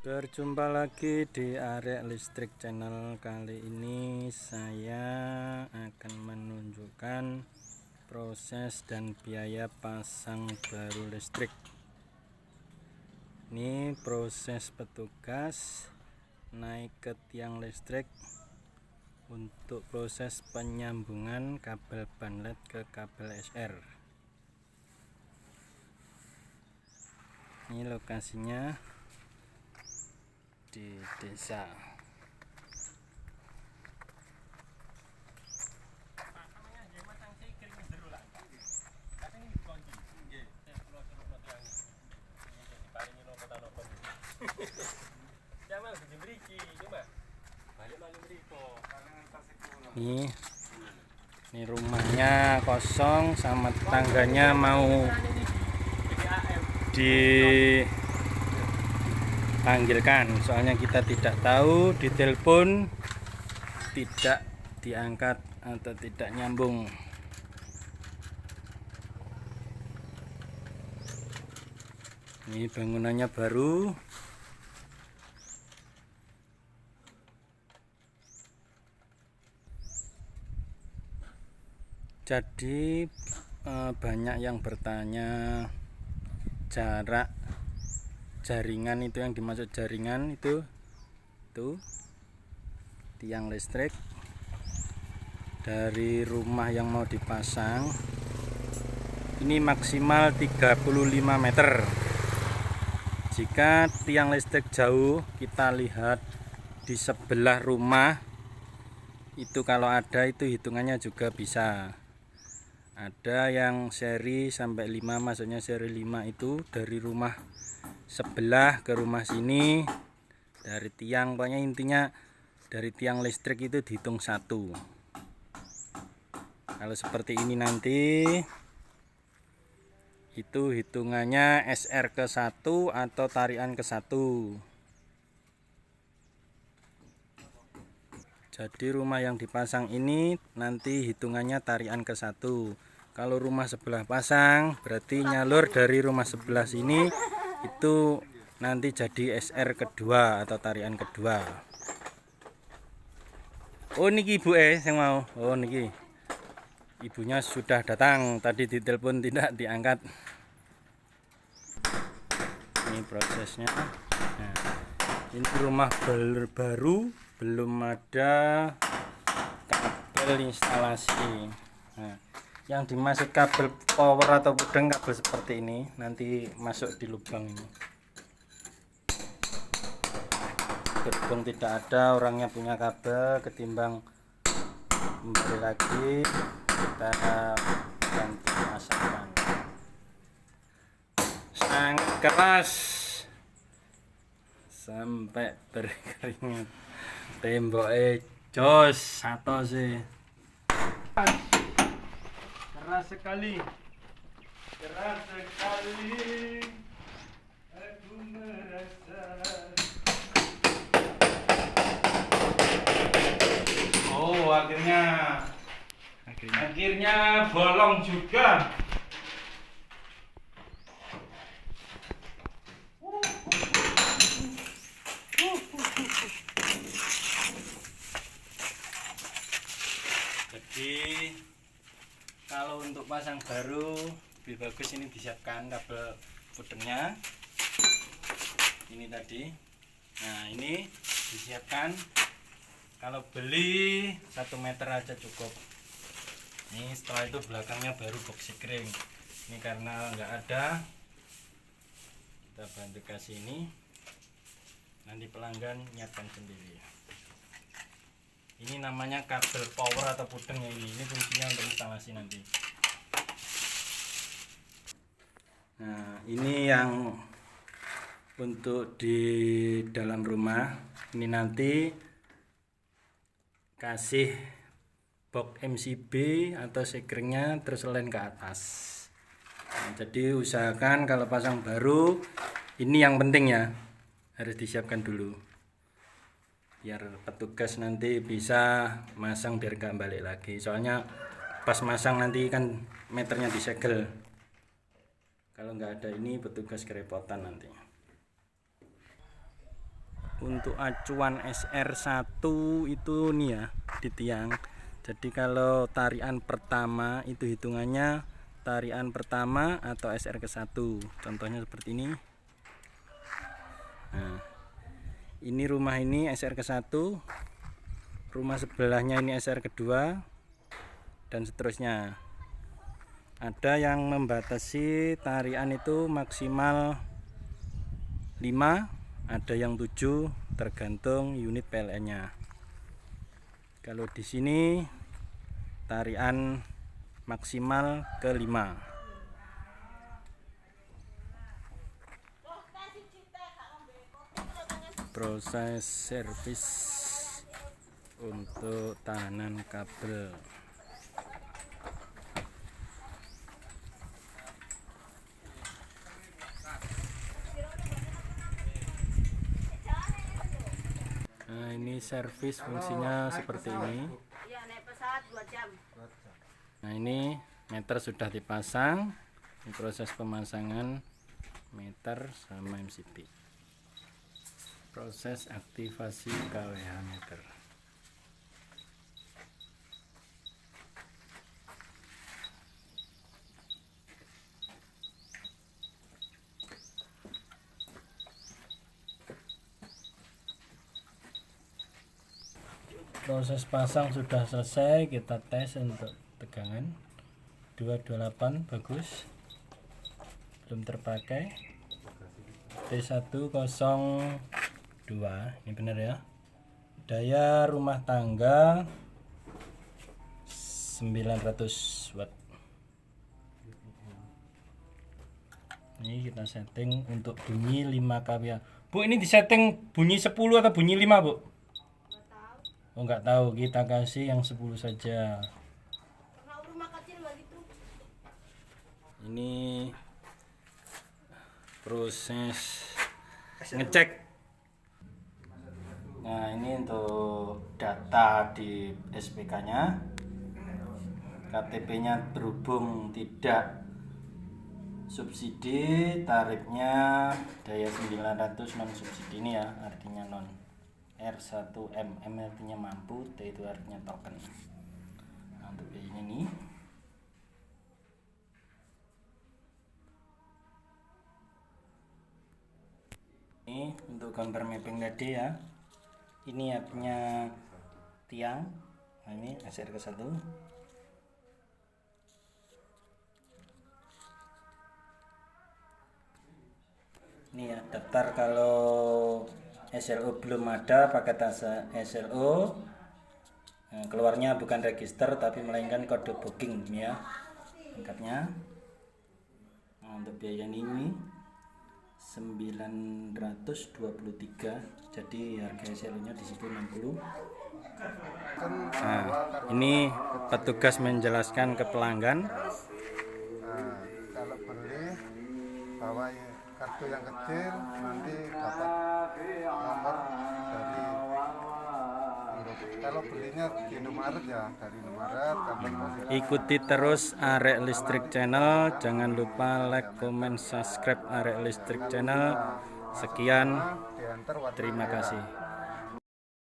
Berjumpa lagi di Arek Listrik Channel. Kali ini saya akan menunjukkan proses dan biaya pasang baru listrik. Ini proses petugas naik ke tiang listrik untuk proses penyambungan kabel banlet ke kabel SR. Ini lokasinya di desa. Ini rumahnya kosong sama tetangganya mau dipanggilkan, soalnya kita tidak tahu, ditelepon tidak diangkat atau tidak nyambung. Ini bangunannya baru. Jadi banyak yang bertanya jarak jaringan, itu yang dimaksud jaringan itu tiang listrik dari rumah yang mau dipasang ini maksimal 35 meter. Jika tiang listrik jauh, kita lihat di sebelah rumah itu, kalau ada itu hitungannya juga bisa. Ada yang seri sampai 5, maksudnya seri 5 itu dari rumah sebelah ke rumah sini, dari tiang, pokoknya intinya dari tiang listrik itu dihitung 1. Kalau seperti ini nanti itu hitungannya SR ke 1 atau tarian ke 1. Jadi rumah yang dipasang ini nanti hitungannya tarian ke 1. Kalau rumah sebelah pasang berarti nyalur dari rumah sebelah sini itu nanti jadi SR kedua atau tarian kedua. Oh niki ibu yang mau. Oh niki ibunya sudah datang, tadi ditelepon tidak diangkat. Ini prosesnya. Nah, ini rumah baru, belum ada kabel instalasi. Nah, yang dimaksud kabel power atau pudeng, kabel seperti ini nanti masuk di lubang ini. Berhubung tidak ada orangnya punya kabel, ketimbang membeli lagi, kita ganti masukkan. Sangat keras sampai berkeringat. Temboknya jos satu sih. Keras sekali. Keras sekali. Aku merasa. Oh, akhirnya bolong juga. Jadi kalau untuk pasang baru lebih bagus ini disiapkan kabel pudengnya ini tadi. Nah ini disiapkan, kalau beli 1 meter aja cukup. Ini setelah itu belakangnya baru box kering. Ini karena nggak ada, kita bantu kasih ini, nanti pelanggan nyiapkan sendiri. Ini namanya kabel power atau pudeng ya, ini fungsinya untuk instalasi nanti. Nah ini yang untuk di dalam rumah, ini nanti kasih box MCB atau sekeringnya terus len ke atas. Nah, jadi usahakan kalau pasang baru, ini yang penting ya, harus disiapkan dulu biar petugas nanti bisa masang, biar gak balik lagi. Soalnya pas masang nanti kan meternya disegel. Kalau nggak ada ini petugas kerepotan nanti. untuk acuan SR1 itu nih ya di tiang. Jadi kalau tarian pertama itu hitungannya tarian pertama atau SR ke-1. Contohnya seperti ini. Nah, ini rumah ini SR ke-1, rumah sebelahnya ini SR kedua, dan seterusnya. Ada yang membatasi tarian itu maksimal 5, ada yang 7, tergantung unit PLN-nya. Kalau di sini tarian maksimal ke 5. Proses servis untuk tahanan kabel. Nah, ini servis fungsinya seperti ini. Nah, ini meter sudah dipasang. Ini proses pemasangan meter sama MCB. Proses aktivasi KWH meter. Proses pasang sudah selesai, kita tes untuk tegangan 228 bagus, belum terpakai. T102 ini benar ya. Daya rumah tangga 900 watt. Ini kita setting untuk bunyi 5 kW. Bu, ini disetting bunyi 10 atau bunyi 5, Bu? Oh, nggak tahu, kita kasih yang 10 saja. Ini proses ngecek. Nah, ini untuk data di SPK-nya. KTP-nya berhubung tidak subsidi, tarifnya daya 900 non subsidi ini ya, artinya non. R1M, M artinya mampu, T itu artinya token. Nah, untuk biayanya nih, ini untuk gambar mapping tadi ya. Ini artinya tiang. Nah, ini SR ke-1. Ini ya daftar kalau SLO belum ada, pakai SLO. Nah, keluarnya bukan register tapi melainkan kode booking ya lengkapnya. Nah, untuk biaya ini 923, jadi harga SLO-nya di situ 60. Nah, ini petugas menjelaskan ke pelanggan. Nah, kalau beli bawa kartu yang kecil, nanti dapat nomor dari kalau belinya di Indomaret ya, dari Indomaret. Ikuti terus Arek Listrik Channel, jangan lupa like, comment, subscribe Arek Listrik Channel. Sekian, terima kasih.